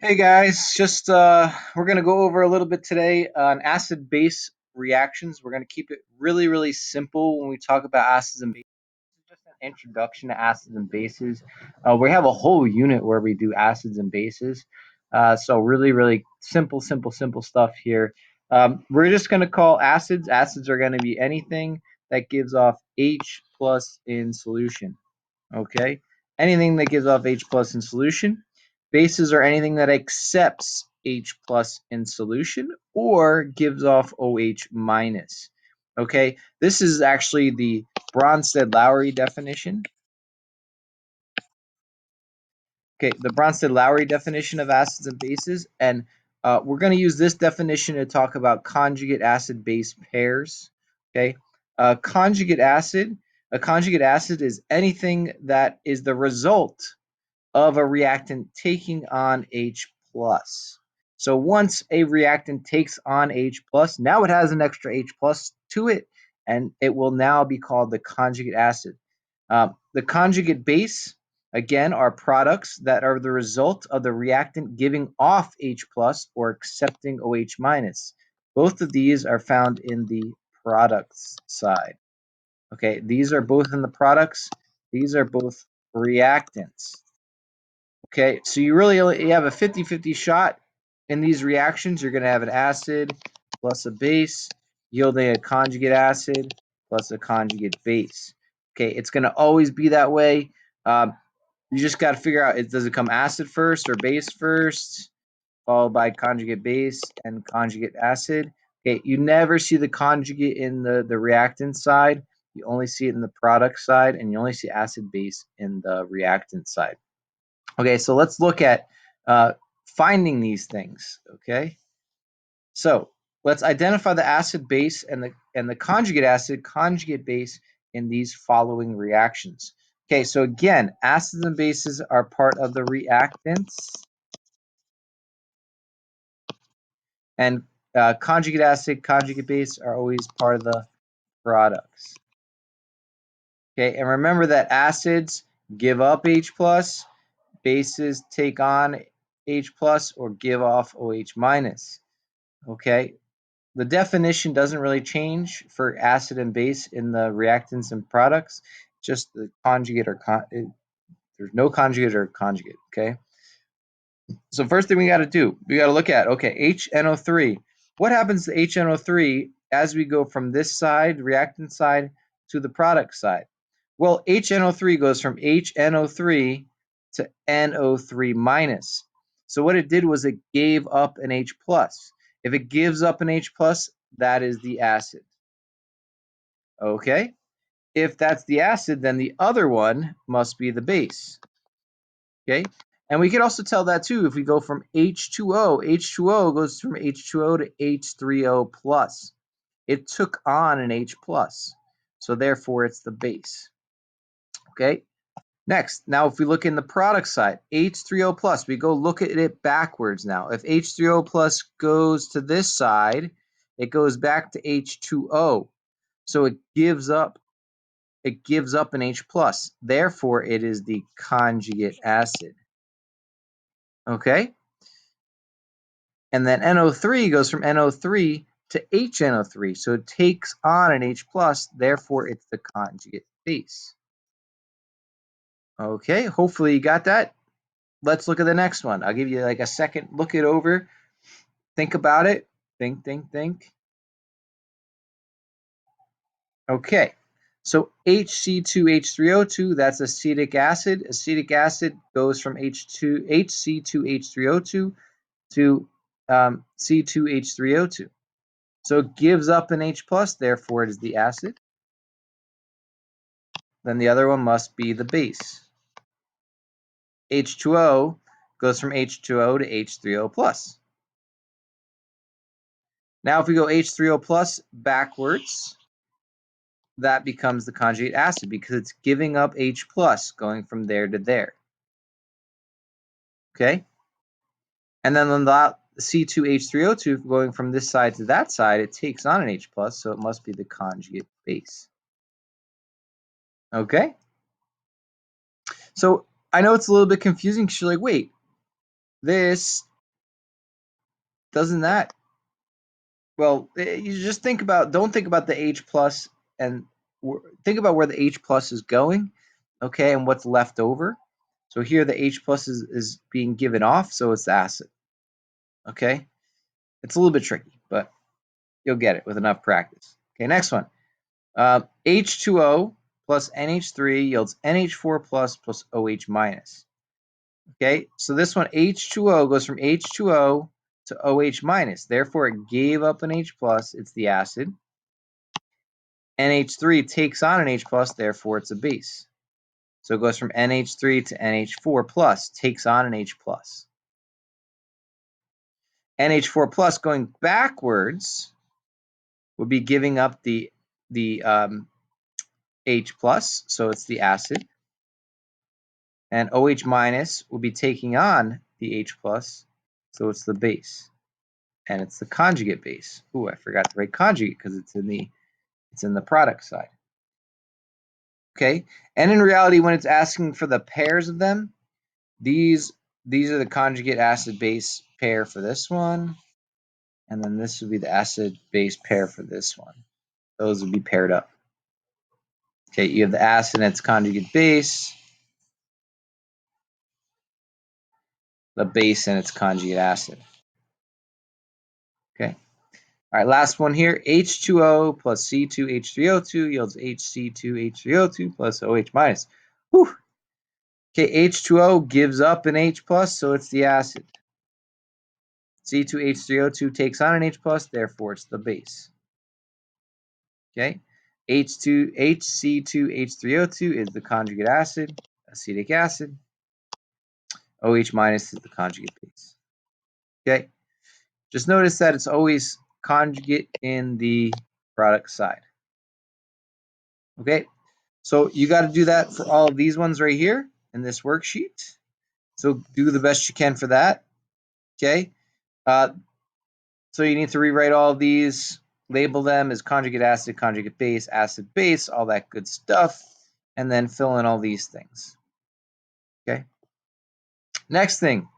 Hey guys, just we're gonna go over a little bit today on acid-base reactions. We're gonna keep it really simple when we talk about acids and bases. Just an introduction to acids and bases. We have a whole unit where we do acids and bases. So really simple stuff here. We're just gonna call acids. Acids are gonna be anything that gives off H plus in solution. Okay, anything that gives off H plus in solution. Bases are anything that accepts H plus in solution or gives off OH minus. Okay, this is actually the Bronsted-Lowry definition. Okay, the Bronsted-Lowry definition of acids and bases, and we're going to use this definition to talk about conjugate acid-base pairs. Okay, conjugate acid. A conjugate acid is anything that is the result of a reactant taking on H plus. So once a reactant takes on H plus, now it has an extra H plus to it, and it will now be called the conjugate acid. The conjugate base, again, are products that are the result of the reactant giving off H plus or accepting OH minus. Both of these are found in the products side. Okay, these are both in the products. These are both reactants. Okay, so you have a 50-50 shot in these reactions. You're going to have an acid plus a base yielding a conjugate acid plus a conjugate base. Okay, it's going to always be that way. You just got to figure out, does it come acid first or base first, followed by conjugate base and conjugate acid. Okay, you never see the conjugate in the reactant side. You only see it in the product side, and you only see acid base in the reactant side. Okay, so let's look at finding these things. Okay, so let's identify the acid base and the conjugate acid conjugate base in these following reactions. Okay, so again, acids and bases are part of the reactants, and conjugate acid conjugate base are always part of the products. Okay, and remember that acids give up H plus, bases take on H plus or give off OH minus. Okay, the definition doesn't really change for acid and base in the reactants and products, just the conjugate or there's no conjugate or conjugate. Okay, so first thing we got to do, we got to look at, okay, HNO3. What happens to HNO3 as we go from this side, reactant side, to the product side? Well, HNO3 goes from HNO3 to NO3 minus. So what it did was it gave up an H plus. If it gives up an H plus, that is the acid. Okay? If that's the acid, then the other one must be the base. Okay? And we can also tell that too if we go from H2O. H2O goes from H2O to H3O plus. It took on an H plus. So therefore it's the base. Okay? Next, now if we look in the product side, H3O plus, we go look at it backwards now. If H3O plus goes to this side, it goes back to H2O. So it gives up an H plus. Therefore, it is the conjugate acid. Okay? And then NO3 goes from NO3 to HNO3. So it takes on an H plus, therefore it's the conjugate base. Okay, hopefully you got that. Let's look at the next one. I'll give you like a second, look it over, think about it, think. Okay, so HC2H3O2, that's acetic acid. Acetic acid goes from HC2H3O2 to C2H3O2. So it gives up an H plus, therefore it is the acid. Then the other one must be the base. H2O goes from H2O to H3O plus. Now if we go H3O plus backwards, that becomes the conjugate acid because it's giving up H plus going from there to there. Okay? And then on the C2H3O2 going from this side to that side, it takes on an H plus, so it must be the conjugate base. Okay? So I know it's a little bit confusing because you're like, wait, this doesn't that, well, you just don't think about the H plus and think about where the H plus is going, okay, and what's left over. So here the H plus is being given off, so it's the acid, okay? It's a little bit tricky, but you'll get it with enough practice. Okay, next one. H2O plus NH3 yields NH4 plus OH minus. Okay, so this one, H2O, goes from H2O to OH minus. Therefore, it gave up an H plus. It's the acid. NH3 takes on an H plus. Therefore, it's a base. So it goes from NH3 to NH4 plus, takes on an H plus. NH4 plus going backwards would be giving up the H plus, so it's the acid. And OH minus will be taking on the H plus, so it's the base. And it's the conjugate base. Ooh, I forgot to write conjugate because it's in the product side. Okay, and in reality, when it's asking for the pairs of them, these are the conjugate acid base pair for this one, and then this would be the acid base pair for this one. Those would be paired up. Okay, you have the acid and its conjugate base, the base and its conjugate acid. Okay. All right, last one here. H2O plus C2H3O2 yields HC2H3O2 plus OH minus. Whew. Okay, H2O gives up an H plus, so it's the acid. C2H3O2 takes on an H plus, therefore it's the base. Okay, HC2H3O2 is the conjugate acid, acetic acid. OH minus is the conjugate base. Okay, just notice that it's always conjugate in the product side. Okay, so you got to do that for all of these ones right here in this worksheet. So do the best you can for that. Okay, so you need to rewrite all of these, label them as conjugate acid base, all that good stuff, and then fill in all these things. Okay. Next thing,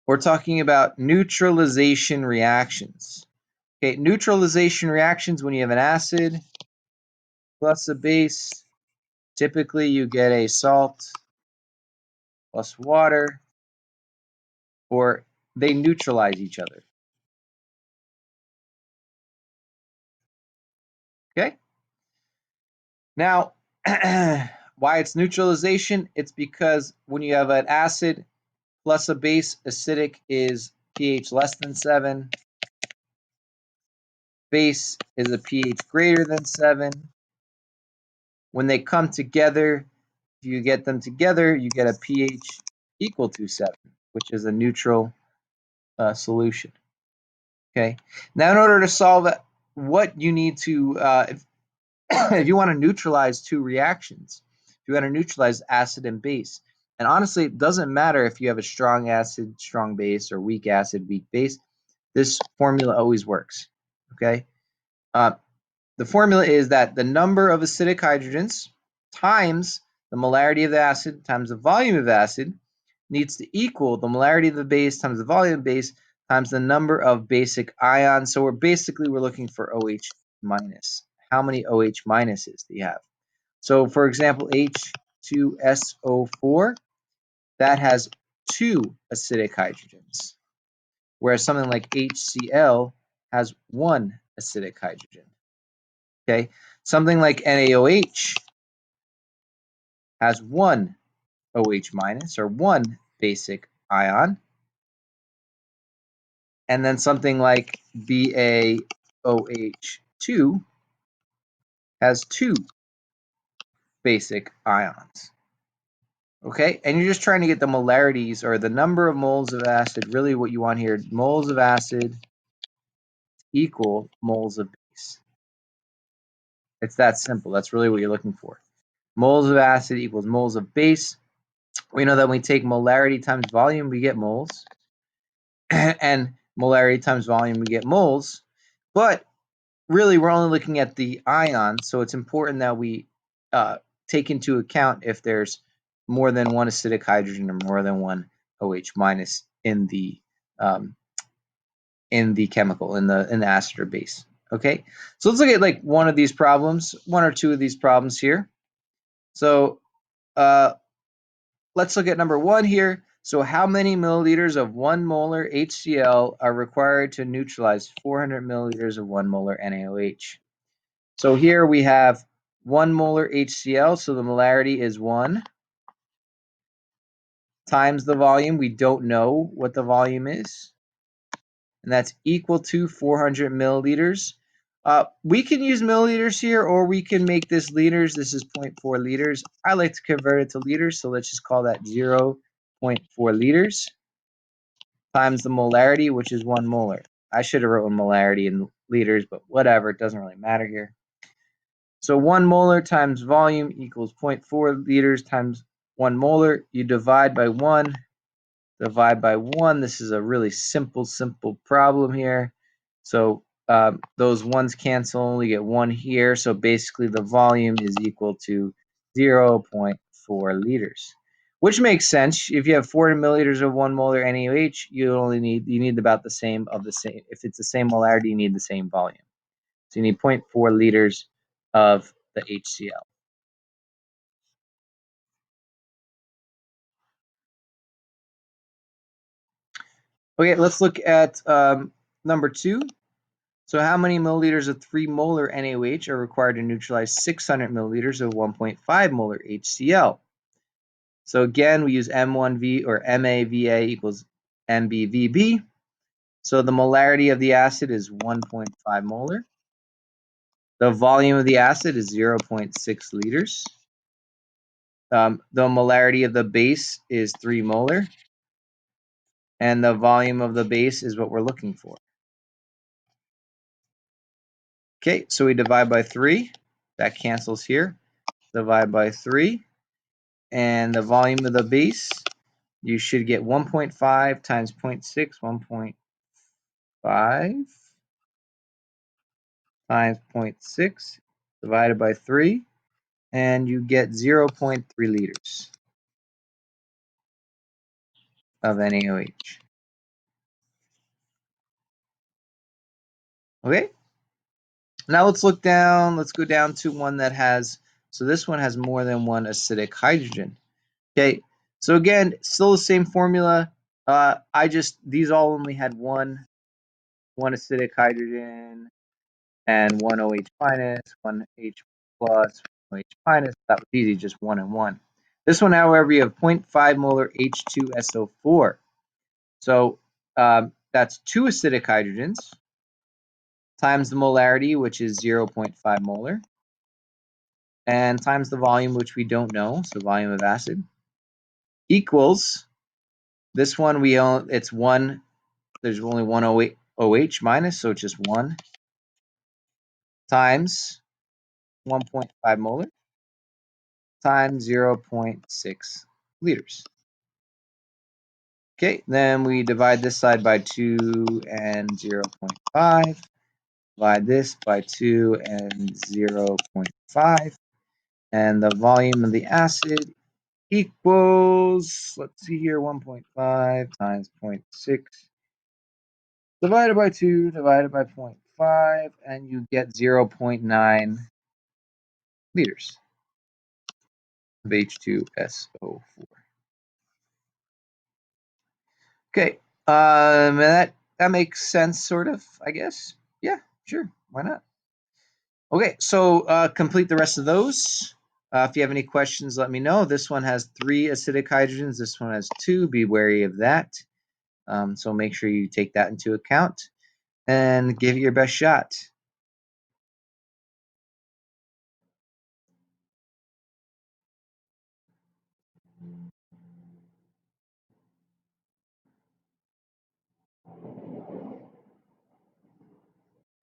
we're talking about neutralization reactions. Okay, neutralization reactions, when you have an acid plus a base, typically you get a salt plus water, or they neutralize each other. Okay? Now, why it's neutralization? It's because when you have an acid plus a base, acidic is pH less than 7. Base is a pH greater than 7. When they come together, if you get them together, you get a pH equal to 7, which is a neutral solution. Okay. Now, in order to solve it, what you need to, if you want to neutralize two reactions, if you want to neutralize acid and base, and honestly, it doesn't matter if you have a strong acid, strong base, or weak acid, weak base. This formula always works. Okay. The formula is that the number of acidic hydrogens times the molarity of the acid times the volume of the acid needs to equal the molarity of the base times the volume of the base times the number of basic ions. So we're looking for OH minus. How many OH minuses do you have? So for example, H2SO4, that has 2 acidic hydrogens, whereas something like HCl has 1 acidic hydrogen. Okay, something like NaOH has 1 OH minus, or 1 basic ion. And then something like BaOH2 has 2 basic ions. Okay, and you're just trying to get the molarities, or the number of moles of acid. Really what you want here, moles of acid equal moles of base. It's that simple. That's really what you're looking for. Moles of acid equals moles of base. We know that when we take molarity times volume, we get moles. And molarity times volume, we get moles. But really, we're only looking at the ion, so it's important that we take into account if there's more than one acidic hydrogen or more than one OH minus in the in the chemical, in the acid or base. Okay, so let's look at like one of these problems, one or two of these problems here. So let's look at number one here. So how many milliliters of 1 molar HCl are required to neutralize 400 milliliters of 1 molar NaOH? So here we have 1 molar HCl, so the molarity is 1, times the volume. We don't know what the volume is, and that's equal to 400 milliliters. We can use milliliters here, or we can make this liters. This is 0.4 liters. I like to convert it to liters, so let's just call that 0.4 liters times the molarity, which is 1 molar. I should have written molarity in liters, but whatever, it doesn't really matter here. So 1 molar times volume equals 0.4 liters times 1 molar. You divide by 1, divide by 1. This is a really simple problem here. So those ones cancel, only get 1 here. So basically the volume is equal to 0.4 liters, which makes sense. If you have 400 milliliters of 1 molar NaOH, you need about the same of the same. If it's the same molarity, you need the same volume. So you need 0.4 liters of the HCl. Okay, let's look at number 2. So how many milliliters of 3 molar NaOH are required to neutralize 600 milliliters of 1.5 molar HCl? So again, we use M1V or MAVA equals MBVB. So the molarity of the acid is 1.5 molar. The volume of the acid is 0.6 liters. The molarity of the base is 3 molar. And the volume of the base is what we're looking for. Okay, so we divide by 3. That cancels here. Divide by 3. And the volume of the base, you should get 1.5 times 0.6, 1.5 times 0.6 divided by 3, and you get 0.3 liters of NaOH. Okay, now let's look down. Let's go down to one that has, so this one has more than one acidic hydrogen. Okay, so again, still the same formula. These all only had one acidic hydrogen and one OH minus, one H plus, one H minus. That was easy, just 1 and 1. This one, however, you have 0.5 molar H2SO4. So that's 2 acidic hydrogens times the molarity, which is 0.5 molar, and times the volume, which we don't know, so volume of acid, equals this one. It's 1. There's only one OH minus, so it's just 1 times 1.5 molar times 0.6 liters. Okay, then we divide this side by 2 and 0.5. Divide this by 2 and 0.5. And the volume of the acid equals, let's see here, 1.5 times 0.6 divided by 2 divided by 0.5, and you get 0.9 liters of H2SO4. Okay, that makes sense, sort of, I guess. Yeah, sure, why not? Okay, so complete the rest of those. If you have any questions, let me know. This one has 3 acidic hydrogens. This one has 2. Be wary of that. So make sure you take that into account and give it your best shot.